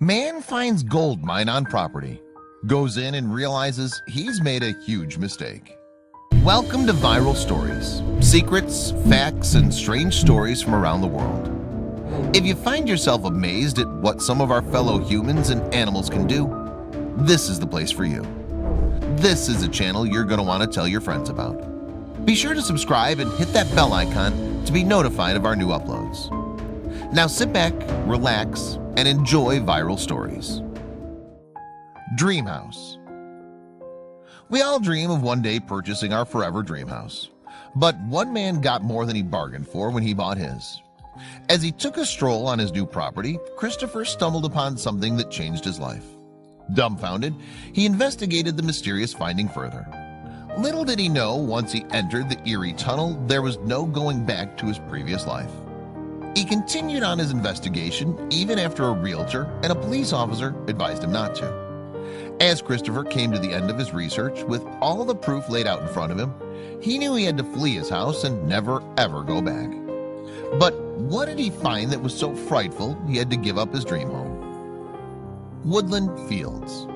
Man finds gold mine on property, goes in and realizes he's made a huge mistake. Welcome to Viral Stories, secrets, facts, and strange stories from around the world. If you find yourself amazed at what some of our fellow humans and animals can do, this is the place for you. This is a channel you're going to want to tell your friends about. Be sure to subscribe and hit that bell icon to be notified of our new uploads. Now sit back, relax, and enjoy Viral Stories. Dream House. We all dream of one day purchasing our forever dream house. But one man got more than he bargained for when he bought his. As he took a stroll on his new property, Christopher stumbled upon something that changed his life. Dumbfounded, he investigated the mysterious finding further. Little did he know, once he entered the eerie tunnel, there was no going back to his previous life. He continued on his investigation even after a realtor and a police officer advised him not to. As Christopher came to the end of his research with all the proof laid out in front of him, he knew he had to flee his house and never ever go back. But what did he find that was so frightful he had to give up his dream home? Woodland Fields.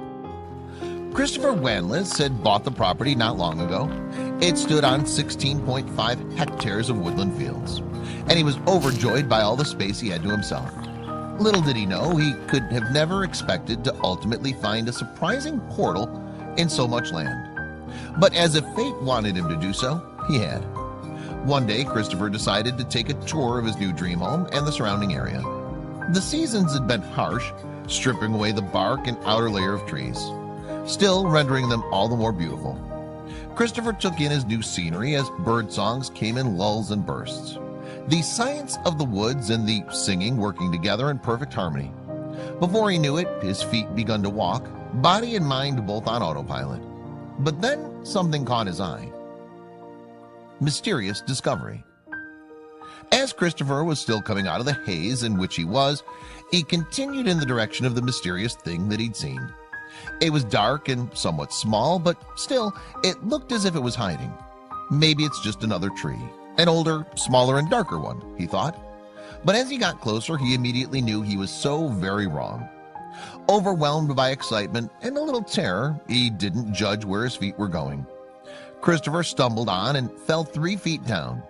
Christopher Wanless had bought the property not long ago. It stood on 16.5 hectares of woodland fields, and he was overjoyed by all the space he had to himself. Little did he know he could have never expected to ultimately find a surprising portal in so much land. But as if fate wanted him to do so, he had. One day, Christopher decided to take a tour of his new dream home and the surrounding area. The seasons had been harsh, stripping away the bark and outer layer of trees, still rendering them all the more beautiful. Christopher took in his new scenery as bird songs came in lulls and bursts. The science of the woods and the singing working together in perfect harmony. Before he knew it, his feet begun to walk, body and mind both on autopilot. But then something caught his eye. Mysterious discovery. As Christopher was still coming out of the haze in which he was, he continued in the direction of the mysterious thing that he'd seen. It was dark and somewhat small, but still, it looked as if it was hiding. Maybe it's just another tree. An older, smaller, and darker one, he thought. But as he got closer, he immediately knew he was so very wrong. Overwhelmed by excitement and a little terror, he didn't judge where his feet were going. Christopher stumbled on and fell 3 feet down.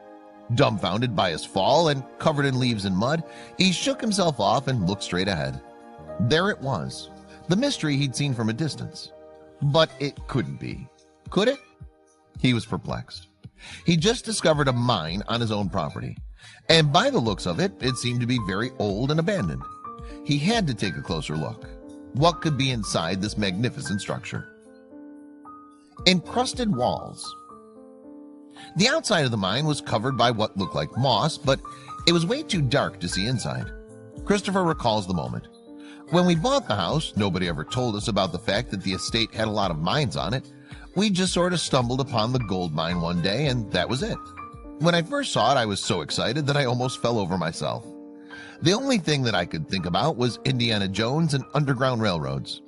Dumbfounded by his fall and covered in leaves and mud, he shook himself off and looked straight ahead. There it was, the mystery he'd seen from a distance. But it couldn't be. Could it? He was perplexed. He just discovered a mine on his own property, and by the looks of it, it seemed to be very old and abandoned. He had to take a closer look. What could be inside this magnificent structure? Encrusted walls. The outside of the mine was covered by what looked like moss, but it was way too dark to see inside. Christopher recalls the moment. When we bought the house, nobody ever told us about the fact that the estate had a lot of mines on it. We just sort of stumbled upon the gold mine one day, and that was it. When I first saw it, I was so excited that I almost fell over myself. The only thing that I could think about was Indiana Jones and underground railroads.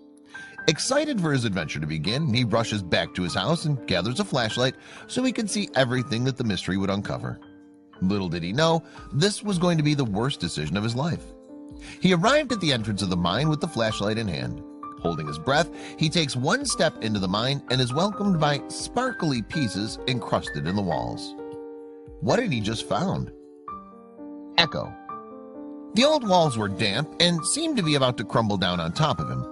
Excited for his adventure to begin, he rushes back to his house and gathers a flashlight so he could see everything that the mystery would uncover. Little did he know, this was going to be the worst decision of his life. He arrived at the entrance of the mine with the flashlight in hand. Holding his breath, he takes one step into the mine and is welcomed by sparkly pieces encrusted in the walls. What had he just found? Echo. The old walls were damp and seemed to be about to crumble down on top of him.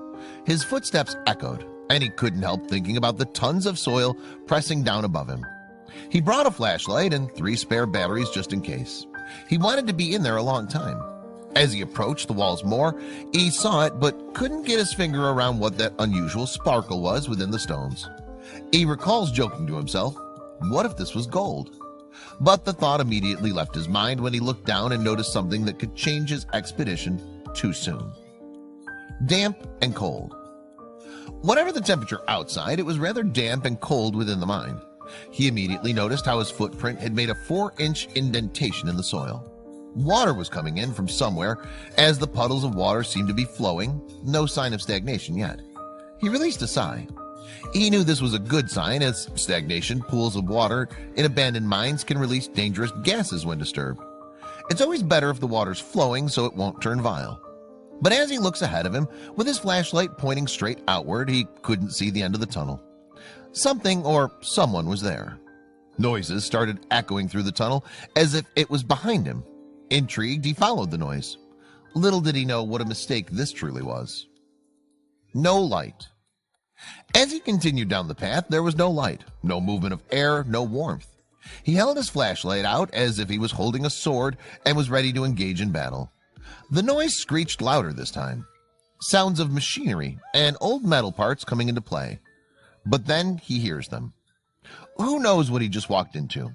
His footsteps echoed, and he couldn't help thinking about the tons of soil pressing down above him. He brought a flashlight and 3 spare batteries just in case. He wanted to be in there a long time. As he approached the walls more, he saw it but couldn't get his finger around what that unusual sparkle was within the stones. He recalls joking to himself, what if this was gold? But the thought immediately left his mind when he looked down and noticed something that could change his expedition too soon. Damp and cold. Whatever the temperature outside, it was rather damp and cold within the mine. He immediately noticed how his footprint had made a 4-inch indentation in the soil. Water was coming in from somewhere, as the puddles of water seemed to be flowing, no sign of stagnation yet. He released a sigh. He knew this was a good sign, as stagnation pools of water in abandoned mines can release dangerous gases when disturbed. It's always better if the water's flowing so it won't turn vile. But as he looks ahead of him with his flashlight pointing straight outward, he couldn't see the end of the tunnel. Something or someone was there. Noises started echoing through the tunnel as if it was behind him. Intrigued, he followed the noise. Little did he know what a mistake this truly was. No light. As he continued down the path, there was no light, no movement of air, no warmth. He held his flashlight out as if he was holding a sword and was ready to engage in battle. The noise screeched louder this time. Sounds of machinery and old metal parts coming into play. But then he hears them. Who knows what he just walked into?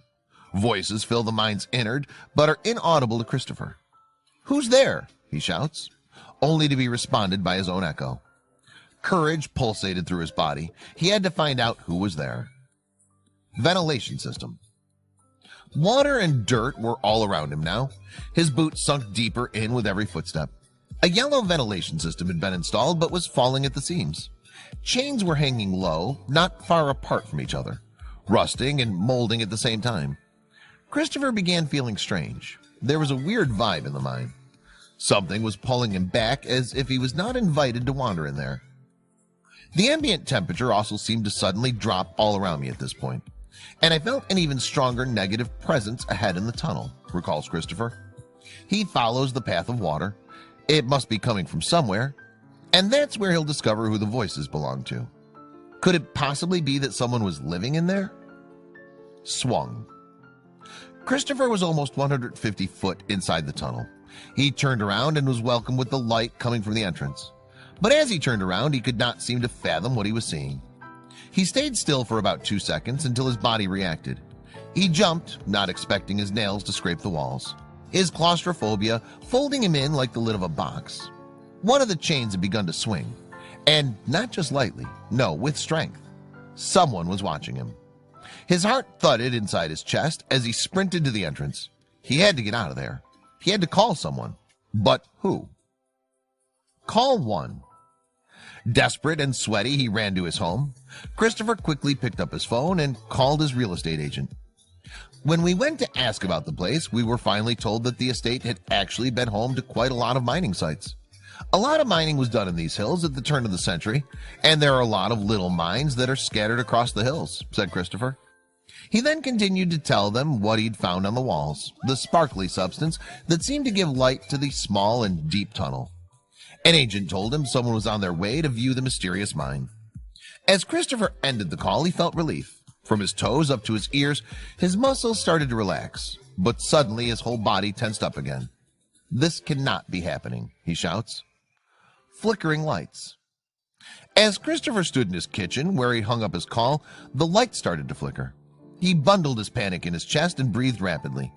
Voices fill the mind's innard, but are inaudible to Christopher. "Who's there?" he shouts, only to be responded by his own echo. Courage pulsated through his body. He had to find out who was there. Ventilation system. Water and dirt were all around him now. His boots sunk deeper in with every footstep. A yellow ventilation system had been installed but was falling at the seams. Chains were hanging low, not far apart from each other, rusting and molding at the same time. Christopher began feeling strange. There was a weird vibe in the mine. Something was pulling him back as if he was not invited to wander in there. The ambient temperature also seemed to suddenly drop all around me at this point, and I felt an even stronger negative presence ahead in the tunnel, recalls Christopher. He follows the path of water. It must be coming from somewhere, and that's where he'll discover who the voices belong to. Could it possibly be that someone was living in there? Swung. Christopher was almost 150 foot inside the tunnel. He turned around and was welcomed with the light coming from the entrance. But as he turned around, he could not seem to fathom what he was seeing. He stayed still for about 2 seconds until his body reacted. He jumped, not expecting his nails to scrape the walls, his claustrophobia folding him in like the lid of a box. One of the chains had begun to swing, and not just lightly, no, with strength. Someone was watching him. His heart thudded inside his chest as he sprinted to the entrance. He had to get out of there. He had to call someone. But who? Call one. Desperate and sweaty, he ran to his home. Christopher quickly picked up his phone and called his real estate agent. When we went to ask about the place, we were finally told that the estate had actually been home to quite a lot of mining sites. A lot of mining was done in these hills at the turn of the century, and there are a lot of little mines that are scattered across the hills, said Christopher. He then continued to tell them what he'd found on the walls, the sparkly substance that seemed to give light to the small and deep tunnel. An agent told him someone was on their way to view the mysterious mine. As Christopher ended the call, he felt relief. From his toes up to his ears, his muscles started to relax, but suddenly his whole body tensed up again. "This cannot be happening," he shouts. Flickering lights. As Christopher stood in his kitchen where he hung up his call, the light started to flicker. He bundled his panic in his chest and breathed rapidly.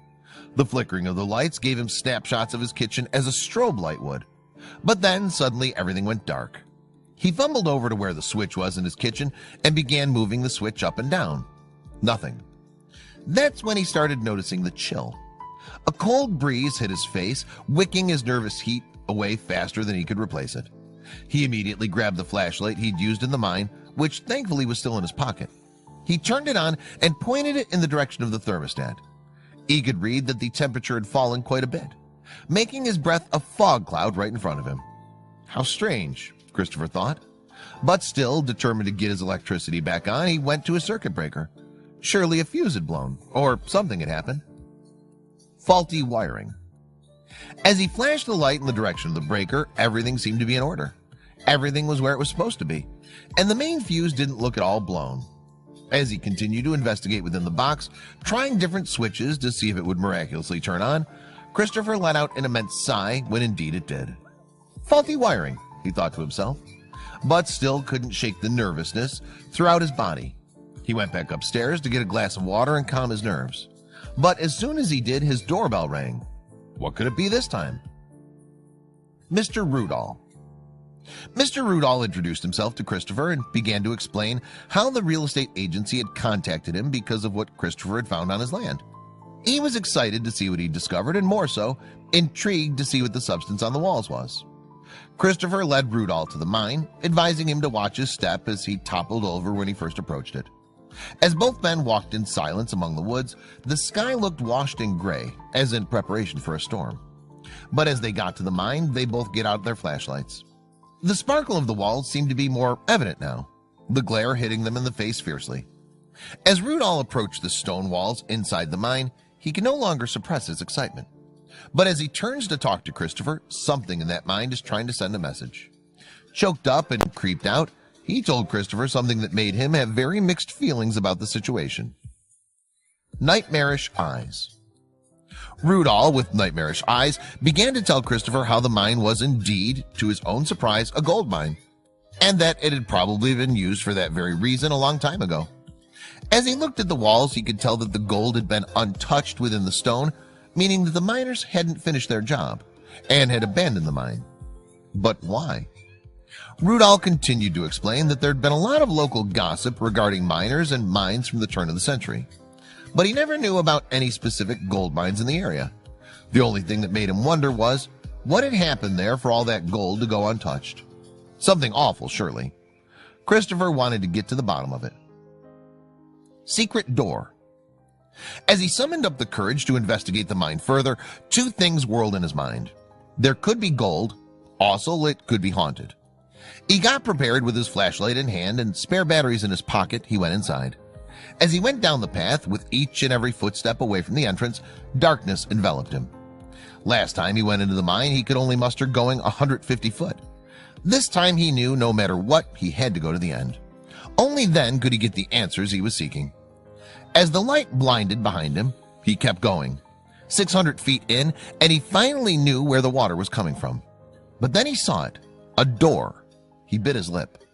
The flickering of the lights gave him snapshots of his kitchen as a strobe light would. But then suddenly everything went dark. He fumbled over to where the switch was in his kitchen and began moving the switch up and down. Nothing. That's when he started noticing the chill. A cold breeze hit his face, wicking his nervous heat away faster than he could replace it. He immediately grabbed the flashlight he'd used in the mine, which thankfully was still in his pocket. He turned it on and pointed it in the direction of the thermostat. He could read that the temperature had fallen quite a bit, making his breath a fog cloud right in front of him. How strange, Christopher thought. But still determined to get his electricity back on, he went to his circuit breaker. Surely a fuse had blown, or something had happened. Faulty wiring. As he flashed the light in the direction of the breaker, everything seemed to be in order. Everything was where it was supposed to be, and the main fuse didn't look at all blown. As he continued to investigate within the box, trying different switches to see if it would miraculously turn on, Christopher let out an immense sigh when indeed it did. Faulty wiring, he thought to himself, but still couldn't shake the nervousness throughout his body. He went back upstairs to get a glass of water and calm his nerves. But as soon as he did, his doorbell rang. What could it be this time? Mr. Rudall. Mr. Rudall introduced himself to Christopher and began to explain how the real estate agency had contacted him because of what Christopher had found on his land. He was excited to see what he'd discovered, and more so, intrigued to see what the substance on the walls was. Christopher led Rudall to the mine, advising him to watch his step as he toppled over when he first approached it. As both men walked in silence among the woods, the sky looked washed in gray, as in preparation for a storm. But as they got to the mine, they both get out their flashlights. The sparkle of the walls seemed to be more evident now, the glare hitting them in the face fiercely. As Rudolph approached the stone walls inside the mine, he could no longer suppress his excitement. But as he turns to talk to Christopher, something in that mind is trying to send a message. Choked up and creeped out, he told Christopher something that made him have very mixed feelings about the situation. Nightmarish eyes. Rudolph, with nightmarish eyes, began to tell Christopher how the mine was indeed, to his own surprise, a gold mine, and that it had probably been used for that very reason a long time ago. As he looked at the walls, he could tell that the gold had been untouched within the stone, meaning that the miners hadn't finished their job and had abandoned the mine. But why? Rudolph continued to explain that there'd been a lot of local gossip regarding miners and mines from the turn of the century, but he never knew about any specific gold mines in the area. The only thing that made him wonder was what had happened there for all that gold to go untouched. Something awful, surely. Christopher wanted to get to the bottom of it. Secret door. As he summoned up the courage to investigate the mine further, two things whirled in his mind. There could be gold, also it could be haunted. He got prepared with his flashlight in hand and spare batteries in his pocket. He went inside. As he went down the path, with each and every footstep away from the entrance, darkness enveloped him. Last time he went into the mine, he could only muster going 150 foot. This time he knew no matter what, he had to go to the end. Only then could he get the answers he was seeking. As the light blinded behind him, he kept going. 600 feet in, and he finally knew where the water was coming from. But then he saw it, a door. He bit his lip.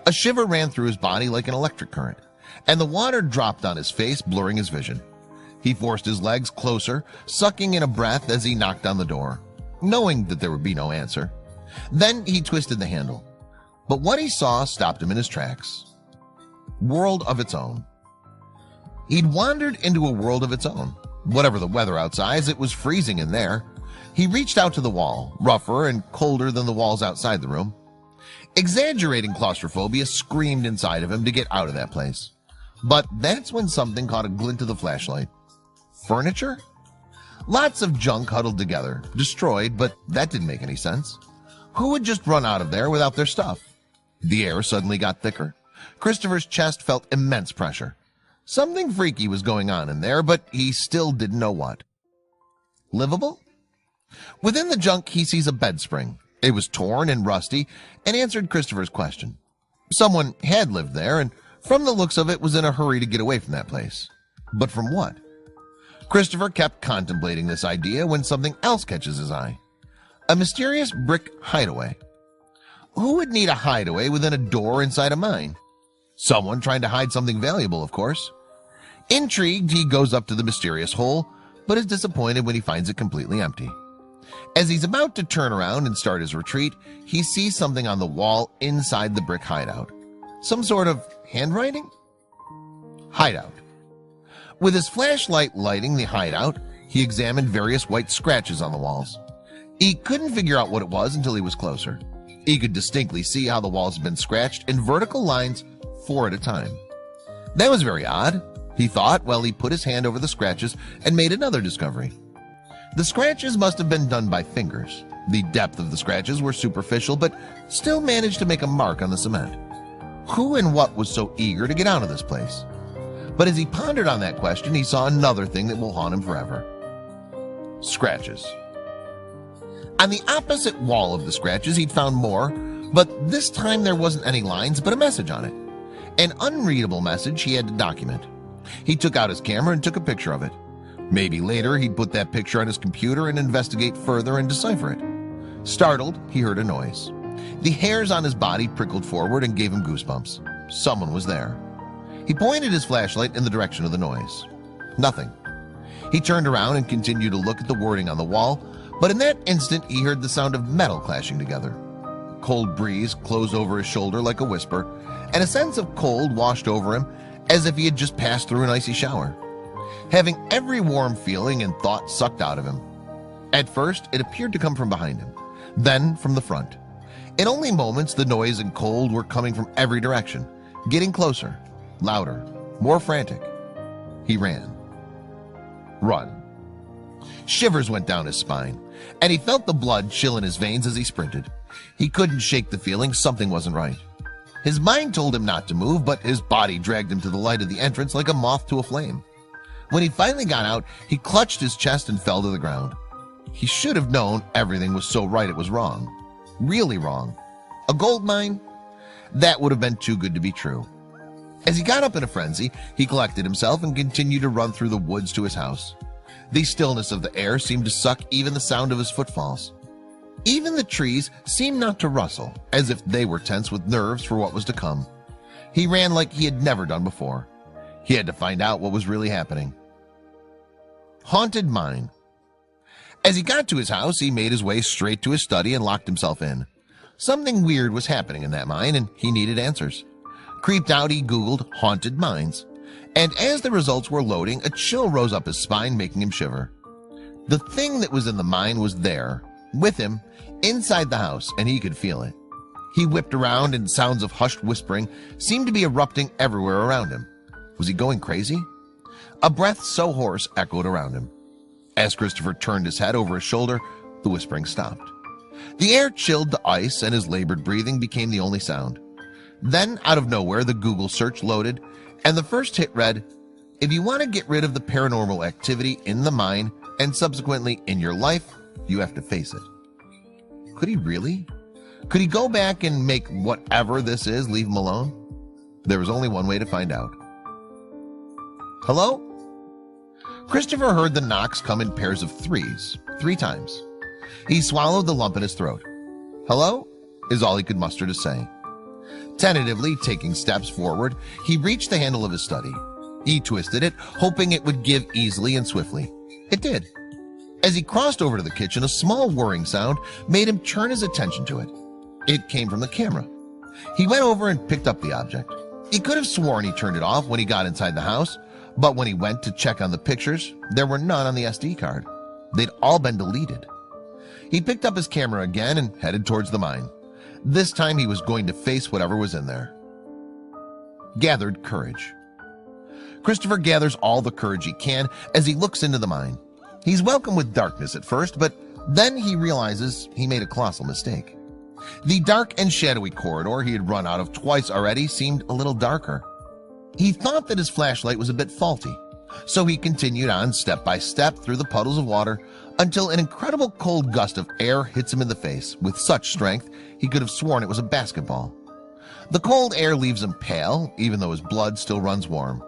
A shiver ran through his body like an electric current, and the water dropped on his face, blurring his vision. He forced his legs closer, sucking in a breath as he knocked on the door, knowing that there would be no answer. Then he twisted the handle. But what he saw stopped him in his tracks. World of its own. He'd wandered into a world of its own. Whatever the weather outside, it was freezing in there. He reached out to the wall, rougher and colder than the walls outside the room. Exaggerating claustrophobia screamed inside of him to get out of that place. But that's when something caught a glint of the flashlight. Furniture? Lots of junk huddled together, destroyed, but that didn't make any sense. Who would just run out of there without their stuff? The air suddenly got thicker. Christopher's chest felt immense pressure. Something freaky was going on in there, but he still didn't know what. Livable? Within the junk, he sees a bed spring. It was torn and rusty and answered Christopher's question. Someone had lived there, and from the looks of it was in a hurry to get away from that place. But from what? Christopher kept contemplating this idea when something else catches his eye. A mysterious brick hideaway. Who would need a hideaway within a door inside a mine? Someone trying to hide something valuable, of course. Intrigued, he goes up to the mysterious hole, but is disappointed when he finds it completely empty. As he's about to turn around and start his retreat, he sees something on the wall inside the brick hideout. Some sort of handwriting? Hideout. With his flashlight lighting the hideout, he examined various white scratches on the walls. He couldn't figure out what it was until he was closer. He could distinctly see how the walls had been scratched in vertical lines, 4 at a time. That was very odd, he thought, while he put his hand over the scratches and made another discovery. The scratches must have been done by fingers. The depth of the scratches were superficial, but still managed to make a mark on the cement. Who and what was so eager to get out of this place? But as he pondered on that question, he saw another thing that will haunt him forever. Scratches. On the opposite wall of the scratches, he'd found more, but this time there wasn't any lines, but a message on it. An unreadable message he had to document. He took out his camera and took a picture of it. Maybe later he'd put that picture on his computer and investigate further and decipher it. Startled, he heard a noise. The hairs on his body prickled forward and gave him goosebumps. Someone was there. He pointed his flashlight in the direction of the noise. Nothing. He turned around and continued to look at the wording on the wall, but in that instant he heard the sound of metal clashing together. A cold breeze closed over his shoulder like a whisper, and a sense of cold washed over him as if he had just passed through an icy shower, having every warm feeling and thought sucked out of him. At first, it appeared to come from behind him, then from the front. In only moments, the noise and cold were coming from every direction, getting closer, louder, more frantic. He ran. Run. Shivers went down his spine. and he felt the blood chill in his veins as he sprinted. He couldn't shake the feeling something wasn't right. His mind told him not to move, but his body dragged him to the light of the entrance like a moth to a flame. When he finally got out, he clutched his chest and fell to the ground. He should have known everything was so right it was wrong. Really wrong. A gold mine? That would have been too good to be true. As he got up in a frenzy, he collected himself and continued to run through the woods to his house. The stillness of the air seemed to suck even the sound of his footfalls. Even the trees seemed not to rustle, as if they were tense with nerves for what was to come. He ran like he had never done before. He had to find out what was really happening. Haunted mine. As he got to his house, he made his way straight to his study and locked himself in. Something weird was happening in that mine, and he needed answers. Creeped out, he Googled haunted mines, and as the results were loading, a chill rose up his spine, making him shiver. The thing that was in the mine was there, with him, inside the house, and he could feel it. He whipped around, and sounds of hushed whispering seemed to be erupting everywhere around him. Was he going crazy? A breath so hoarse echoed around him. As Christopher turned his head over his shoulder, the whispering stopped. The air chilled to ice, and his labored breathing became the only sound. Then, out of nowhere, the Google search loaded, and the first hit read, "If you want to get rid of the paranormal activity in the mine and subsequently in your life, you have to face it." Could he really? Could he go back and make whatever this is leave him alone? There was only one way to find out. Hello? Christopher heard the knocks come in pairs of threes, 3 times. He swallowed the lump in his throat. "Hello?" is all he could muster to say. Tentatively taking steps forward, he reached the handle of his study. He twisted it, hoping it would give easily and swiftly. It did. As he crossed over to the kitchen, a small whirring sound made him turn his attention to it. It came from the camera. He went over and picked up the object. He could have sworn he turned it off when he got inside the house, but when he went to check on the pictures, there were none on the SD card. They'd all been deleted. He picked up his camera again and headed towards the mine. This time he was going to face whatever was in there. Gathered courage. Christopher gathers all the courage he can as he looks into the mine. He's welcomed with darkness at first, but then he realizes he made a colossal mistake. The dark and shadowy corridor he had run out of twice already seemed a little darker. He thought that his flashlight was a bit faulty, so he continued on step by step through the puddles of water until an incredible cold gust of air hits him in the face with such strength he could have sworn it was a basketball. The cold air leaves him pale, even though his blood still runs warm.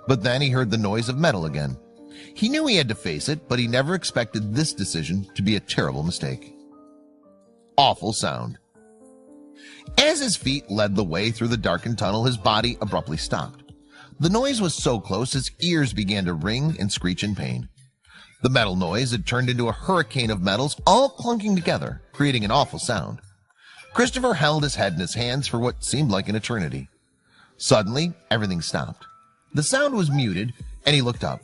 But then he heard the noise of metal again. He knew he had to face it, but he never expected this decision to be a terrible mistake. Awful sound. As his feet led the way through the darkened tunnel, his body abruptly stopped. The noise was so close his ears began to ring and screech in pain. The metal noise had turned into a hurricane of metals all clunking together, creating an awful sound. Christopher held his head in his hands for what seemed like an eternity. Suddenly, everything stopped. The sound was muted, and he looked up.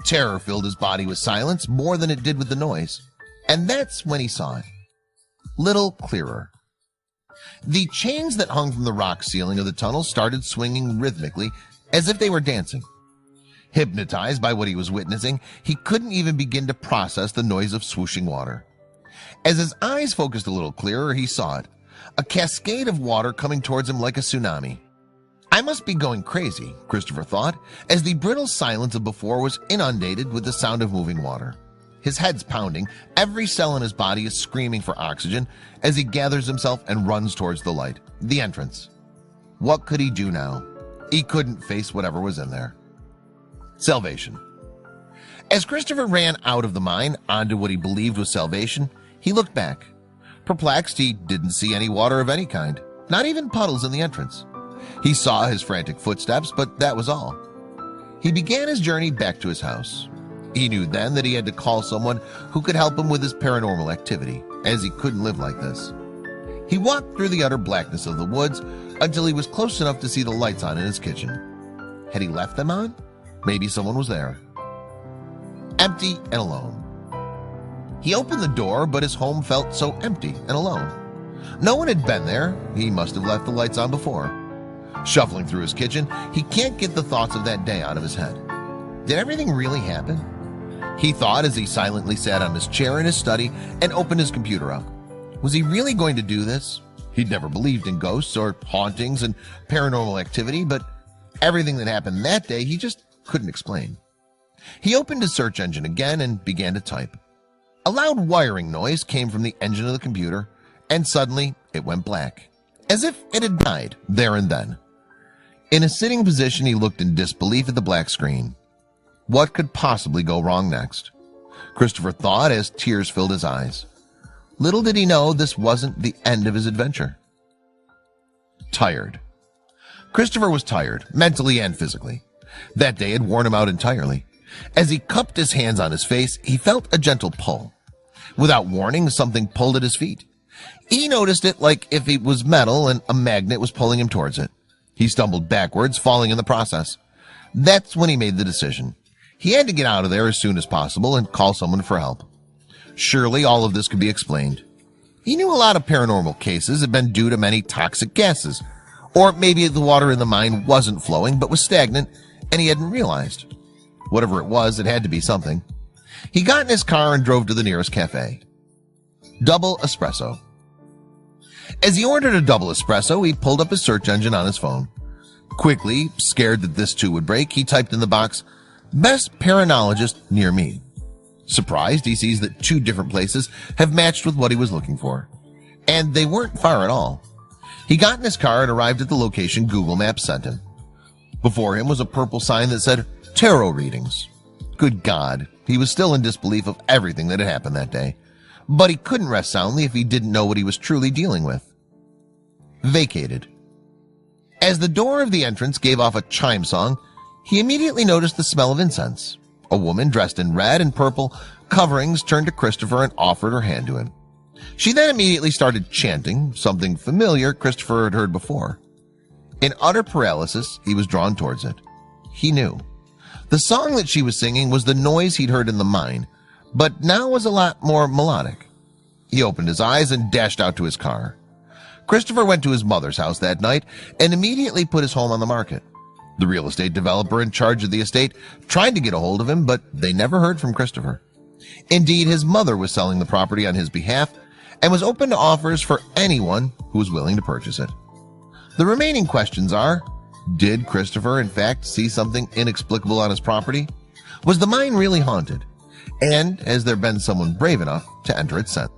Terror filled his body with silence more than it did with the noise, and that's when he saw it. Little clearer. The chains that hung from the rock ceiling of the tunnel started swinging rhythmically as if they were dancing. Hypnotized by what he was witnessing, he couldn't even begin to process the noise of swooshing water. As his eyes focused a little clearer, he saw it, a cascade of water coming towards him like a tsunami. I must be going crazy, Christopher thought, as the brittle silence of before was inundated with the sound of moving water. His head's pounding, every cell in his body is screaming for oxygen as he gathers himself and runs towards the light, the entrance. What could he do now? He couldn't face whatever was in there. Salvation. As Christopher ran out of the mine onto what he believed was salvation, he looked back. Perplexed, he didn't see any water of any kind, not even puddles in the entrance. He saw his frantic footsteps, but that was all. He began his journey back to his house. He knew then that he had to call someone who could help him with his paranormal activity, as he couldn't live like this. He walked through the utter blackness of the woods until he was close enough to see the lights on in his kitchen. Had he left them on? Maybe someone was there. Empty and alone. He opened the door, but his home felt so empty and alone. No one had been there. He must have left the lights on before. Shuffling through his kitchen, he can't get the thoughts of that day out of his head. Did everything really happen? He thought as he silently sat on his chair in his study and opened his computer up. Was he really going to do this? He'd never believed in ghosts or hauntings and paranormal activity, but everything that happened that day he just couldn't explain. He opened his search engine again and began to type. A loud wiring noise came from the engine of the computer, and suddenly it went black, as if it had died there and then. In a sitting position, he looked in disbelief at the black screen. What could possibly go wrong next? Christopher thought as tears filled his eyes. Little did he know this wasn't the end of his adventure. Tired. Christopher was tired, mentally and physically. That day had worn him out entirely. As he cupped his hands on his face, he felt a gentle pull. Without warning, something pulled at his feet. He noticed it like if it was metal and a magnet was pulling him towards it. He stumbled backwards, falling in the process. That's when he made the decision. He had to get out of there as soon as possible and call someone for help. Surely all of this could be explained. He knew a lot of paranormal cases had been due to many toxic gases, or maybe the water in the mine wasn't flowing but was stagnant and he hadn't realized. Whatever it was, it had to be something. He got in his car and drove to the nearest cafe. Double espresso. As he ordered a double espresso, he pulled up his search engine on his phone. Quickly, scared that this too would break, he typed in the box, "Best paranologist near me." Surprised, he sees that 2 different places have matched with what he was looking for. And they weren't far at all. He got in his car and arrived at the location Google Maps sent him. Before him was a purple sign that said, "Tarot readings." Good God, he was still in disbelief of everything that had happened that day. But he couldn't rest soundly if he didn't know what he was truly dealing with. Vacated. As the door of the entrance gave off a chime song, he immediately noticed the smell of incense. A woman dressed in red and purple coverings turned to Christopher and offered her hand to him. She then immediately started chanting, something familiar Christopher had heard before. In utter paralysis, he was drawn towards it. He knew. The song that she was singing was the noise he'd heard in the mine, but now was a lot more melodic. He opened his eyes and dashed out to his car. Christopher went to his mother's house that night and immediately put his home on the market. The real estate developer in charge of the estate tried to get a hold of him, but they never heard from Christopher. Indeed, his mother was selling the property on his behalf and was open to offers for anyone who was willing to purchase it. The remaining questions are, did Christopher in fact see something inexplicable on his property? Was the mine really haunted? And has there been someone brave enough to enter its center?